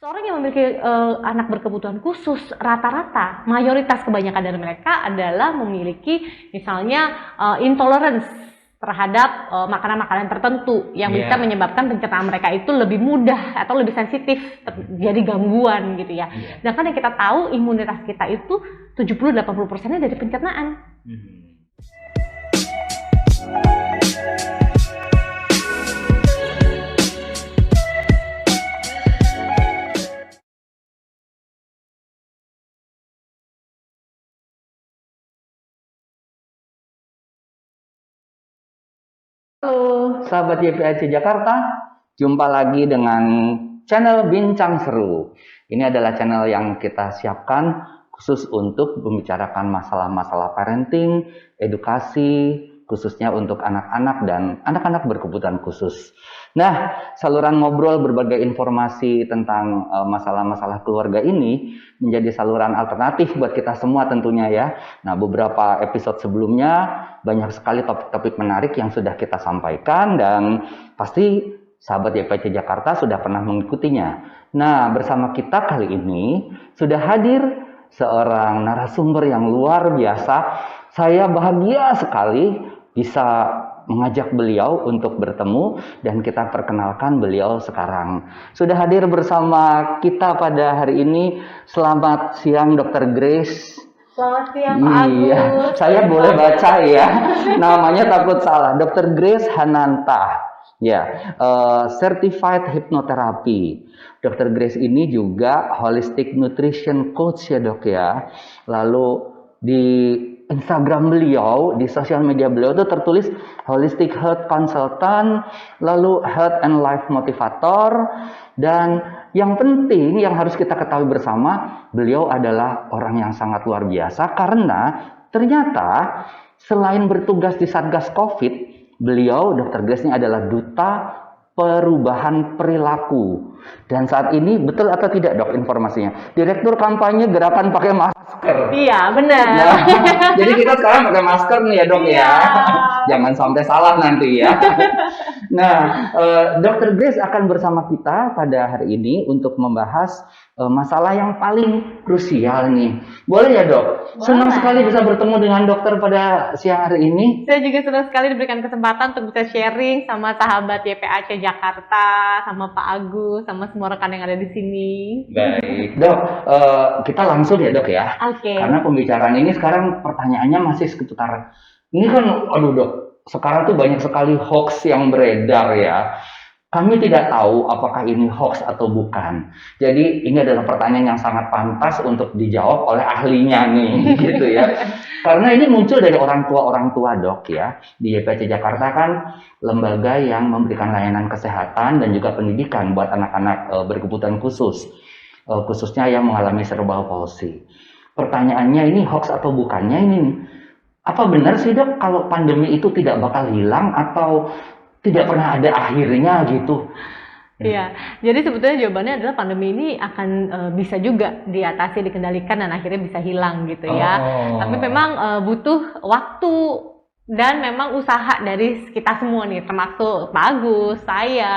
Seorang yang memiliki anak berkebutuhan khusus, rata-rata mayoritas kebanyakan dari mereka adalah memiliki misalnya intolerance terhadap makanan-makanan tertentu yang bisa menyebabkan pencernaan mereka itu lebih mudah atau lebih sensitif terjadi gangguan gitu ya. Sedangkan yang kita tahu imunitas kita itu 70-80%-nya dari pencernaan. Halo sahabat YPAC Jakarta, jumpa lagi dengan channel Bincang Seru. Ini adalah channel yang kita siapkan khusus untuk membicarakan masalah-masalah parenting, edukasi, khususnya untuk anak-anak dan anak-anak berkebutuhan khusus. Nah, saluran ngobrol berbagai informasi tentang masalah-masalah keluarga ini menjadi saluran alternatif buat kita semua tentunya ya. Nah, beberapa episode sebelumnya banyak sekali topik-topik menarik yang sudah kita sampaikan dan pasti sahabat YPAC Jakarta sudah pernah mengikutinya. Nah, bersama kita kali ini sudah hadir seorang narasumber yang luar biasa. Saya bahagia sekali bisa mengajak beliau untuk bertemu dan kita perkenalkan beliau sekarang. Sudah hadir bersama kita pada hari ini. Selamat siang Dr. Grace. Selamat siang Pak Agus. Saya boleh baca ya. Namanya takut salah. Dr. Grace Hananta. Ya, Certified Hypnotherapy. Dr. Grace ini juga Holistic Nutrition Coach ya dok ya. Lalu di Instagram beliau, di sosial media beliau itu tertulis Holistic Health Consultant, lalu Health and Life Motivator, dan yang penting yang harus kita ketahui bersama, beliau adalah orang yang sangat luar biasa karena ternyata selain bertugas di Satgas Covid, beliau Dr. Grace ini adalah duta perubahan perilaku. Dan saat ini betul atau tidak dok informasinya? Direktur kampanye gerakan pakai masker. Iya benar. Nah, jadi kita sekarang pakai masker nih ya dok ya. Jangan sampai salah nanti ya. Nah, Dr. Grace akan bersama kita pada hari ini untuk membahas masalah yang paling krusial nih. Boleh ya dok? Senang sekali bisa bertemu dengan dokter pada siang hari ini. Saya juga senang sekali diberikan kesempatan untuk bisa sharing sama sahabat YPAC Jakarta, sama Pak Agus, sama semua rekan yang ada di sini. Baik, dok. Kita langsung ya dok ya. Oke. Karena pembicaraan ini sekarang pertanyaannya masih seputar ini kan, aduh dok. Sekarang tuh banyak sekali hoax yang beredar ya. Kami tidak tahu apakah ini hoax atau bukan. Jadi ini adalah pertanyaan yang sangat pantas untuk dijawab oleh ahlinya nih, gitu ya. Karena ini muncul dari orang tua dok ya. Di YPAC Jakarta kan lembaga yang memberikan layanan kesehatan dan juga pendidikan buat anak-anak berkebutuhan khusus, khususnya yang mengalami cerebral palsy. Pertanyaannya ini hoax atau bukannya ini? Apa benar sih dok kalau pandemi itu tidak bakal hilang atau tidak pernah ada akhirnya gitu? Iya, jadi sebetulnya jawabannya adalah pandemi ini akan bisa juga diatasi, dikendalikan dan akhirnya bisa hilang gitu ya. Tapi memang butuh waktu dan memang usaha dari kita semua nih, termasuk Pak Agus, saya,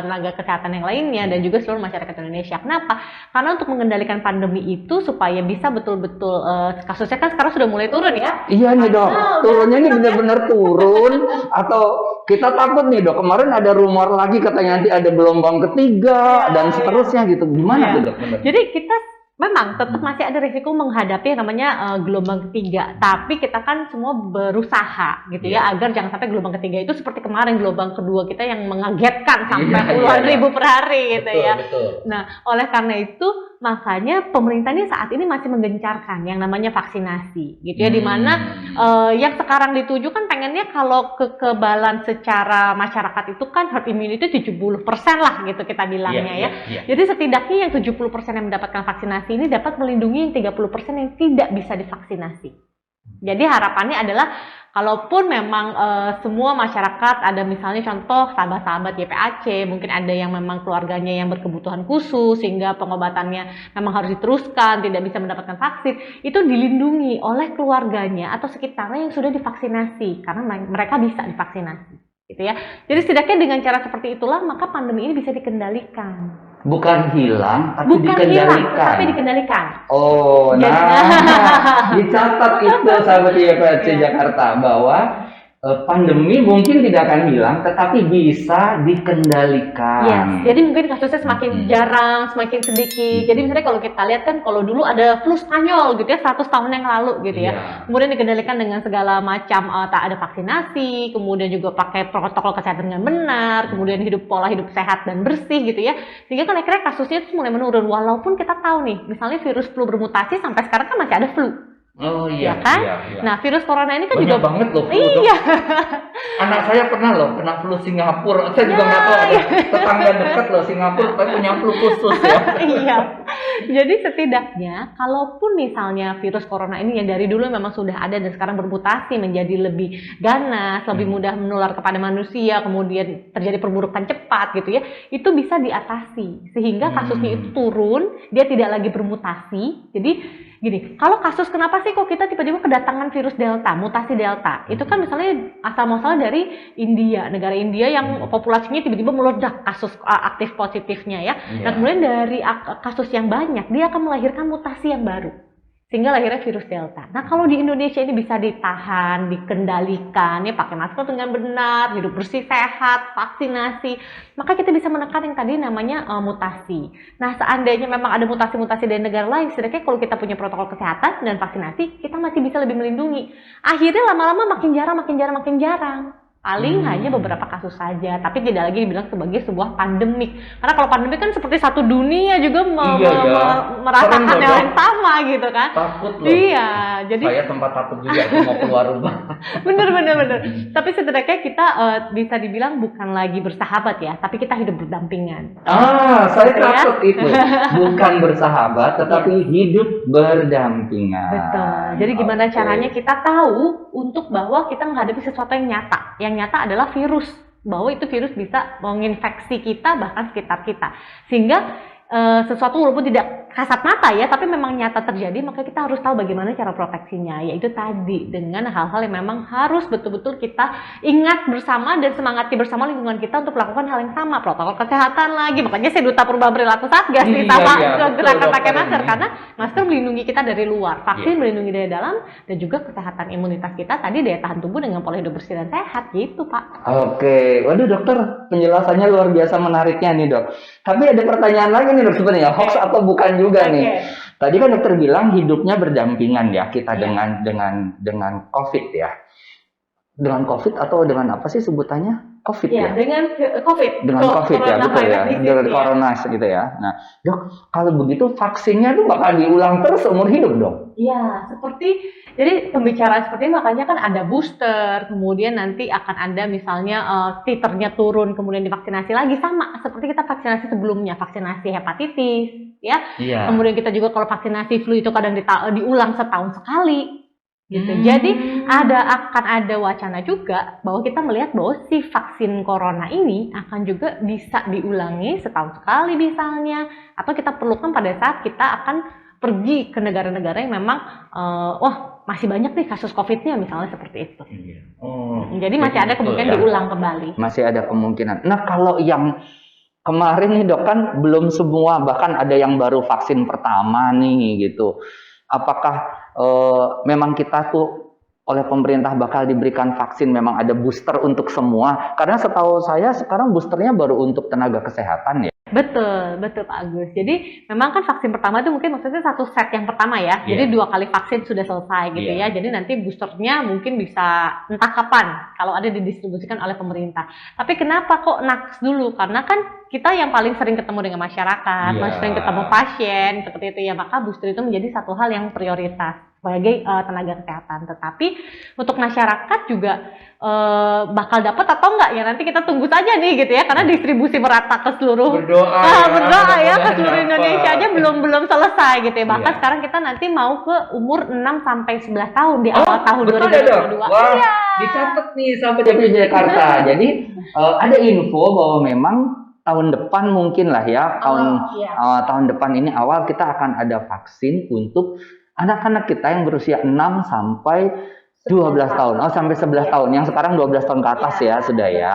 tenaga kesehatan yang lainnya dan juga seluruh masyarakat Indonesia. Kenapa? Karena untuk mengendalikan pandemi itu supaya bisa betul-betul kasusnya kan sekarang sudah mulai turun ya. Iya nih dok, turunnya ini benar-benar turun atau kita takut nih dok, kemarin ada rumor lagi katanya nanti ada gelombang ketiga dan seterusnya gitu. Gimana tuh dok? Jadi kita memang tetap masih ada risiko menghadapi yang namanya gelombang ketiga, tapi kita kan semua berusaha gitu ya agar jangan sampai gelombang ketiga itu seperti kemarin gelombang kedua kita yang mengagetkan sampai puluhan ribu per hari gitu ya. Nah, oleh karena itu makanya pemerintah ini saat ini masih menggencarkan yang namanya vaksinasi gitu ya, dimana yang sekarang dituju kan pengennya kalau kekebalan secara masyarakat itu kan herd immunity 70% lah gitu kita bilangnya ya. Jadi setidaknya yang 70% yang mendapatkan vaksinasi ini dapat melindungi yang 30% yang tidak bisa divaksinasi. Jadi harapannya adalah kalaupun memang semua masyarakat ada misalnya contoh sahabat-sahabat YPAC, mungkin ada yang memang keluarganya yang berkebutuhan khusus sehingga pengobatannya memang harus diteruskan, tidak bisa mendapatkan vaksin, itu dilindungi oleh keluarganya atau sekitarnya yang sudah divaksinasi karena mereka bisa divaksinasi. Gitu ya. Jadi setidaknya dengan cara seperti itulah maka pandemi ini bisa dikendalikan. Bukan hilang, tapi Bukan hilang, dikendalikan. tapi dikendalikan. Oh, Jadi- nah, dicatat itu sahabat YPHC Iya. Jakarta bahwa pandemi mungkin tidak akan hilang, tetapi bisa dikendalikan. Yes, jadi mungkin kasusnya semakin Hmm. jarang, semakin sedikit. Jadi misalnya kalau kita lihat kan, kalau dulu ada flu Spanyol gitu ya, 100 tahun yang lalu gitu ya. Iya. Kemudian dikendalikan dengan segala macam, tak ada vaksinasi, kemudian juga pakai protokol kesehatan dengan benar, kemudian pola hidup sehat dan bersih gitu ya. Sehingga kan akhirnya kasusnya itu mulai menurun. Walaupun kita tahu nih, misalnya virus flu bermutasi sampai sekarang kan masih ada flu. Oh Ya iya, kan? iya. Nah, virus corona ini kan Banyak juga banget loh flu, Dok. iya. Anak saya pernah loh kena flu Singapura. Saya juga nggak tahu ada tetangga dekat loh Singapura tapi punya flu khusus ya. Iya. Jadi setidaknya, kalaupun misalnya virus corona ini yang dari dulu memang sudah ada dan sekarang bermutasi menjadi lebih ganas, lebih mudah menular kepada manusia, kemudian terjadi perburukan cepat gitu ya, itu bisa diatasi sehingga kasusnya itu turun, dia tidak lagi bermutasi. Jadi gini, kalau kasus kenapa sih kok kita tiba-tiba kedatangan virus Delta, mutasi Delta? Itu kan misalnya asal muasalnya dari India, negara India yang populasinya tiba-tiba meledak kasus aktif positifnya ya. Iya. Nah, kemudian dari kasus yang banyak, dia akan melahirkan mutasi yang baru. Sehingga lahirnya virus Delta. Nah, kalau di Indonesia ini bisa ditahan, dikendalikan, ya pakai masker dengan benar, hidup bersih, sehat, vaksinasi, maka kita bisa menekan yang tadi namanya mutasi. Nah, seandainya memang ada mutasi-mutasi dari negara lain, setidaknya kalau kita punya protokol kesehatan dan vaksinasi, kita masih bisa lebih melindungi. Akhirnya lama-lama makin jarang. Paling hanya beberapa kasus saja, tapi tidak lagi dibilang sebagai sebuah pandemik. Karena kalau pandemik kan seperti satu dunia juga merasakan Serem loh, hal yang sama gitu kan. Takut loh. Iya, jadi Saya sempat takut juga tuh mau keluar rumah. bener. Tapi setidaknya kita bisa dibilang bukan lagi bersahabat ya, tapi kita hidup berdampingan. Saya Gitu ya. takut itu. Bukan bersahabat, tetapi hidup berdampingan. Betul. Jadi gimana Oke. caranya kita tahu untuk bahwa kita menghadapi sesuatu yang nyata. Yang nyata adalah virus. Bahwa itu virus bisa menginfeksi kita bahkan sekitar kita. Sehingga sesuatu walaupun tidak kasat mata ya, tapi memang nyata terjadi, maka kita harus tahu bagaimana cara proteksinya. Yaitu tadi dengan hal-hal yang memang harus betul-betul kita ingat bersama dan semangati bersama lingkungan kita untuk melakukan hal yang sama. Protokol kesehatan lagi. Makanya saya duta perubahan perilaku Satgas nih sama gerakan pakai masker. Karena masker melindungi kita dari luar, vaksin melindungi dari dalam, dan juga kesehatan imunitas kita tadi, daya tahan tubuh dengan pola hidup bersih dan sehat gitu Pak. Oke, waduh dokter, penjelasannya luar biasa menariknya nih dok. Tapi ada pertanyaan lagi nih dok sebenarnya, hoax atau bukan juga nih. Tadi kan dokter bilang hidupnya berdampingan ya kita dengan COVID ya. Dengan COVID atau dengan apa sih sebutannya? COVID ya? Dengan COVID. Dengan COVID ya, betul ya. Dengan corona gitu ya. Nah dok, kalau begitu vaksinnya tuh bakal diulang terus seumur hidup dong? Iya, jadi pembicaraan seperti ini makanya kan ada booster, kemudian nanti akan ada misalnya titernya turun, kemudian divaksinasi lagi sama seperti kita vaksinasi sebelumnya, vaksinasi hepatitis, ya. Iya. Kemudian kita juga kalau vaksinasi flu itu kadang diulang setahun sekali, gitu. Jadi akan ada wacana juga bahwa kita melihat bahwa si vaksin corona ini akan juga bisa diulangi setahun sekali misalnya, atau kita perlukan pada saat kita akan pergi ke negara-negara yang memang masih banyak nih kasus COVID-nya misalnya seperti itu. Jadi masih ada kemungkinan diulang kembali. Masih ada kemungkinan. Nah kalau yang kemarin nih dok kan belum semua, bahkan ada yang baru vaksin pertama nih gitu. Apakah memang kita tuh oleh pemerintah bakal diberikan vaksin, memang ada booster untuk semua? Karena setahu saya sekarang boosternya baru untuk tenaga kesehatan ya. Betul Pak Agus. Jadi memang kan vaksin pertama itu mungkin maksudnya satu set yang pertama ya. Jadi 2 kali vaksin sudah selesai gitu ya. Jadi nanti boosternya mungkin bisa entah kapan kalau ada didistribusikan oleh pemerintah. Tapi kenapa kok nakes dulu? Karena kan kita yang paling sering ketemu dengan masyarakat, sering ketemu pasien seperti itu ya. Maka booster itu menjadi satu hal yang prioritas sebagai tenaga kesehatan. Tetapi untuk masyarakat juga bakal dapat atau enggak ya, nanti kita tunggu saja nih gitu ya, karena distribusi merata ke seluruh berdoa ya ke seluruh Indonesia aja belum selesai gitu ya. Bahkan sekarang kita nanti mau ke umur 6 sampai 11 tahun di awal tahun 2022. Wah, dicatat nih sampai di Jakarta. Jadi ada info bahwa memang tahun depan mungkin lah ya, tahun depan ini awal kita akan ada vaksin untuk anak-anak kita yang berusia 6 sampai 12 tahun. Oh, sampai 11 tahun. Yang sekarang 12 tahun ke atas ya, sudah ya.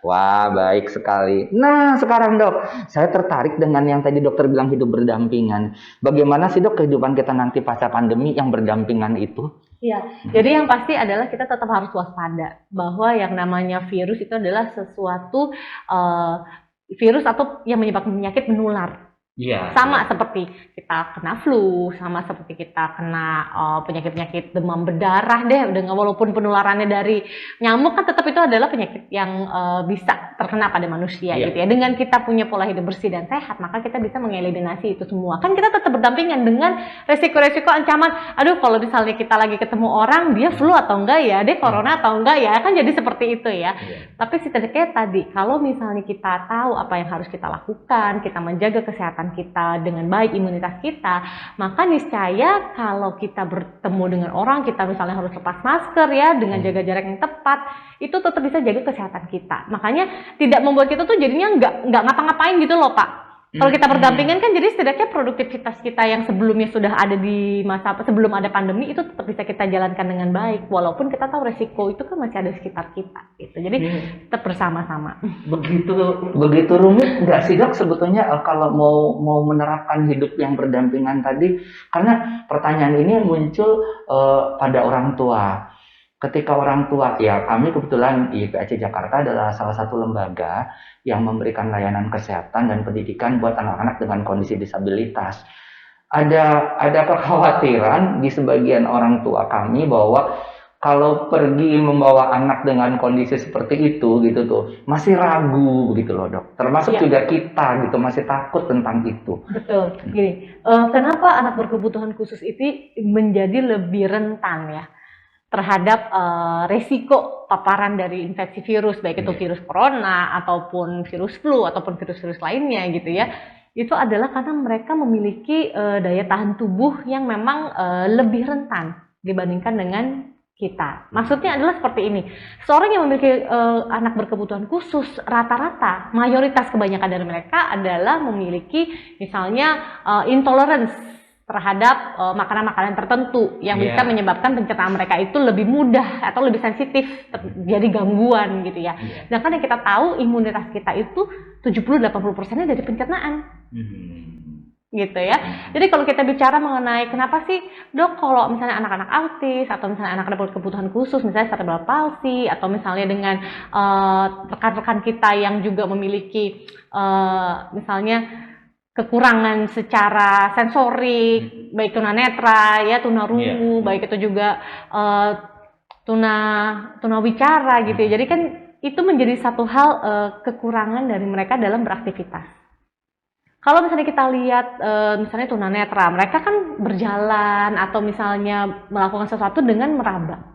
Wah, baik sekali. Nah, sekarang dok, saya tertarik dengan yang tadi dokter bilang hidup berdampingan. Bagaimana sih dok kehidupan kita nanti pasca pandemi yang berdampingan itu? Iya, jadi yang pasti adalah kita tetap harus waspada bahwa yang namanya virus itu adalah sesuatu virus atau yang menyebabkan penyakit menular. Iya. Sama seperti kita kena flu, sama seperti kita kena penyakit-penyakit demam berdarah deh, dengan walaupun penularannya dari nyamuk kan tetap itu adalah penyakit yang bisa terkena pada manusia gitu ya. Dengan kita punya pola hidup bersih dan sehat, maka kita bisa mengeliminasi itu semua. Kan kita tetap berdampingan dengan resiko-resiko ancaman. Aduh, kalau misalnya kita lagi ketemu orang, dia flu atau enggak ya, dia corona atau enggak ya, kan jadi seperti itu ya. Tapi setidaknya tadi, kalau misalnya kita tahu apa yang harus kita lakukan, kita menjaga kesehatan kita dengan baik, imunitas kita, maka niscaya kalau kita bertemu dengan orang, kita misalnya harus lepas masker ya, dengan jaga jarak yang tepat, itu tetap bisa jaga kesehatan kita. Makanya tidak membuat kita tuh jadinya nggak ngapa-ngapain gitu loh Pak. Kalau kita berdampingan kan jadi setidaknya produktivitas kita yang sebelumnya sudah ada di masa sebelum ada pandemi itu tetap bisa kita jalankan dengan baik, walaupun kita tahu resiko itu kan masih ada di sekitar kita gitu. Jadi tetap bersama-sama. Begitu rumit nggak sih dok sebetulnya kalau mau menerapkan hidup yang berdampingan tadi? Karena pertanyaan ini muncul pada orang tua. Ketika orang tua, ya kami kebetulan IPAC Jakarta adalah salah satu lembaga yang memberikan layanan kesehatan dan pendidikan buat anak-anak dengan kondisi disabilitas. Ada kekhawatiran di sebagian orang tua kami bahwa kalau pergi membawa anak dengan kondisi seperti itu gitu tuh masih ragu begitu loh dok. Termasuk juga kita gitu masih takut tentang itu. Betul. Gini, kenapa anak berkebutuhan khusus itu menjadi lebih rentan ya terhadap resiko paparan dari infeksi virus, baik itu virus corona ataupun virus flu ataupun virus-virus lainnya gitu ya. Itu adalah karena mereka memiliki daya tahan tubuh yang memang lebih rentan dibandingkan dengan kita. Maksudnya adalah seperti ini. Seorang yang memiliki anak berkebutuhan khusus, rata-rata mayoritas kebanyakan dari mereka adalah memiliki misalnya intolerance terhadap makanan-makanan tertentu yang bisa menyebabkan pencernaan mereka itu lebih mudah atau lebih sensitif terjadi gangguan gitu ya. Sedangkan yang kita tahu imunitas kita itu 70-80%-nya dari pencernaan. Gitu ya. Jadi kalau kita bicara mengenai kenapa sih dok kalau misalnya anak-anak autis atau misalnya anak-anak berkebutuhan khusus misalnya cerebral palsy atau misalnya dengan rekan-rekan kita yang juga memiliki misalnya kekurangan secara sensorik, baik tunanetra ya, tunarungu, baik itu juga tunawicara gitu ya. Jadi kan itu menjadi satu hal kekurangan dari mereka dalam beraktivitas. Kalau misalnya kita lihat misalnya tunanetra, mereka kan berjalan atau misalnya melakukan sesuatu dengan meraba.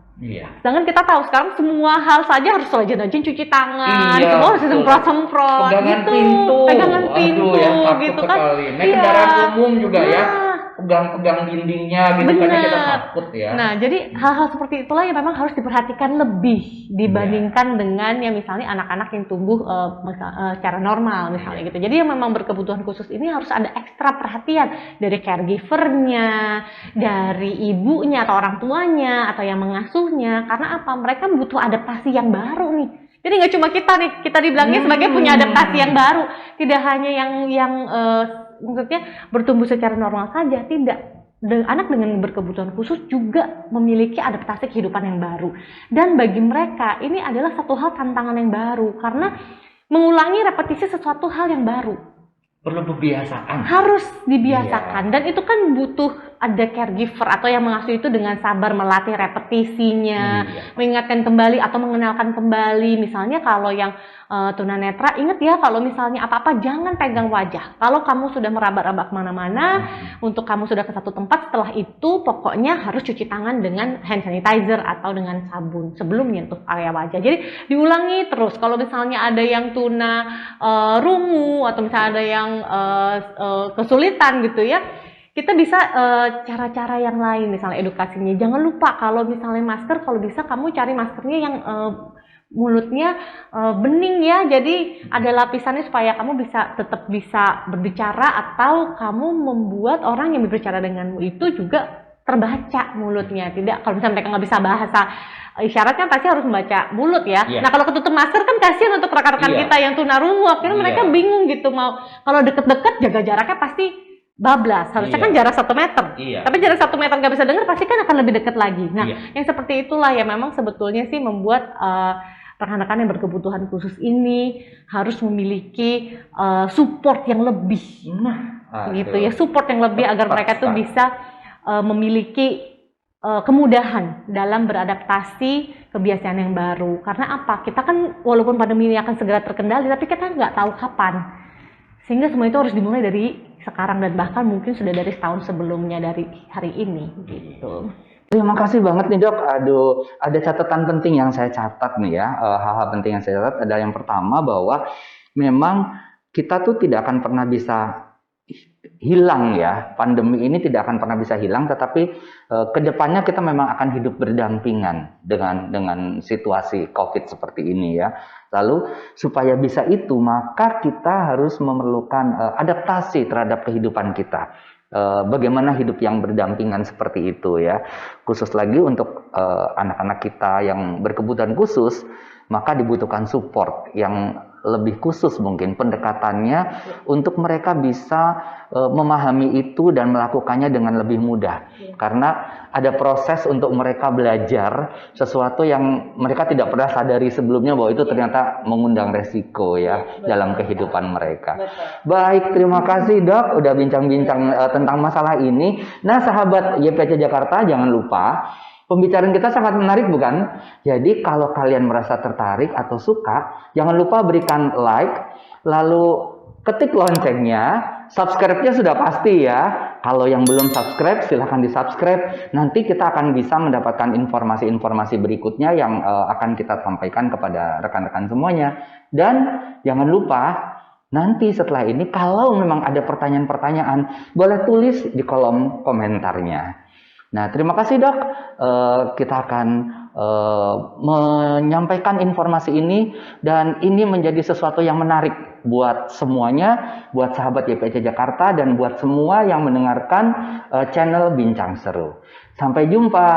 Sedangkan kita tahu sekarang semua hal saja harus rajin-rajin cuci tangan, semua harus semprot-semprot gitu, pegangan pintu gitu kan. Naik kendaraan umum juga ya, pegang dindingnya gitu kan kita takut ya. Nah, jadi hal-hal seperti itulah yang memang harus diperhatikan lebih dibandingkan dengan yang misalnya anak-anak yang tumbuh secara normal misalnya gitu. Jadi yang memang berkebutuhan khusus ini harus ada ekstra perhatian dari caregiver-nya, dari ibunya atau orang tuanya atau yang mengasuhnya. Karena apa? Mereka butuh adaptasi yang baru nih. Jadi nggak cuma kita nih, kita dibilangnya sebagai punya adaptasi yang baru. Tidak hanya yang maksudnya bertumbuh secara normal saja, tidak. Anak dengan berkebutuhan khusus juga memiliki adaptasi kehidupan yang baru. Dan bagi mereka ini adalah satu hal tantangan yang baru karena mengulangi repetisi sesuatu hal yang baru. Perlu pembiasaan. Harus dibiasakan dan itu kan butuh ada caregiver atau yang mengasuh itu dengan sabar melatih repetisinya, mengingatkan kembali atau mengenalkan kembali. Misalnya kalau yang tunanetra, ingat ya kalau misalnya apa-apa jangan pegang wajah. Kalau kamu sudah meraba-raba kemana-mana, untuk kamu sudah ke satu tempat, setelah itu pokoknya harus cuci tangan dengan hand sanitizer atau dengan sabun sebelum menyentuh area wajah. Jadi diulangi terus. Kalau misalnya ada yang rungu atau misalnya ada yang kesulitan gitu ya, kita bisa cara-cara yang lain, misalnya edukasinya. Jangan lupa kalau misalnya masker, kalau bisa kamu cari maskernya yang mulutnya bening ya, jadi ada lapisannya supaya kamu tetap bisa berbicara atau kamu membuat orang yang berbicara denganmu itu juga terbaca mulutnya. Tidak, kalau misalnya mereka nggak bisa bahasa isyarat kan pasti harus membaca mulut ya. Iya. Nah kalau ketutup masker kan kasihan untuk rekan-rekan Iya. kita yang tunarungu, akhirnya Iya. mereka bingung gitu mau kalau deket-deket jaga jaraknya pasti bablas. Harusnya Iya. kan jarak 1 meter. Iya. Tapi jarak 1 meter nggak bisa dengar pasti kan akan lebih dekat lagi. Nah Iya. yang seperti itulah yang memang sebetulnya sih membuat rekan-rekan yang berkebutuhan khusus ini harus memiliki support yang lebih. Gitu ya, support yang lebih agar mereka tuh bisa memiliki kemudahan dalam beradaptasi kebiasaan yang baru. Karena apa? Kita kan walaupun pandemi ini akan segera terkendali, tapi kita nggak tahu kapan. Sehingga semua itu harus dimulai dari sekarang dan bahkan mungkin sudah dari setahun sebelumnya dari hari ini gitu. Terima kasih banget nih Dok. Aduh, ada catatan penting yang saya catat nih ya. Hal-hal penting yang saya catat adalah yang pertama bahwa memang kita tuh tidak akan pernah bisa hilang ya. Pandemi ini tidak akan pernah bisa hilang, tetapi kedepannya kita memang akan hidup berdampingan dengan situasi COVID seperti ini ya. Lalu supaya bisa itu, maka kita harus memerlukan adaptasi terhadap kehidupan kita. Bagaimana hidup yang berdampingan seperti itu ya. Khusus lagi untuk anak-anak kita yang berkebutuhan khusus, maka dibutuhkan support yang lebih khusus mungkin pendekatannya untuk mereka bisa memahami itu dan melakukannya dengan lebih mudah. Karena ada proses untuk mereka belajar sesuatu yang mereka tidak pernah sadari sebelumnya bahwa itu ternyata mengundang resiko ya dalam kehidupan mereka. Baik, terima kasih Dok udah bincang-bincang tentang masalah ini. Nah, sahabat YPC Jakarta, jangan lupa pembicaraan kita sangat menarik bukan? Jadi kalau kalian merasa tertarik atau suka, jangan lupa berikan like, lalu ketik loncengnya, subscribe-nya sudah pasti ya. Kalau yang belum subscribe, silahkan di-subscribe. Nanti kita akan bisa mendapatkan informasi-informasi berikutnya yang akan kita sampaikan kepada rekan-rekan semuanya. Dan jangan lupa, nanti setelah ini kalau memang ada pertanyaan-pertanyaan, boleh tulis di kolom komentarnya. Nah, terima kasih Dok. Kita akan menyampaikan informasi ini dan ini menjadi sesuatu yang menarik buat semuanya, buat sahabat YPC Jakarta dan buat semua yang mendengarkan channel Bincang Seru. Sampai jumpa.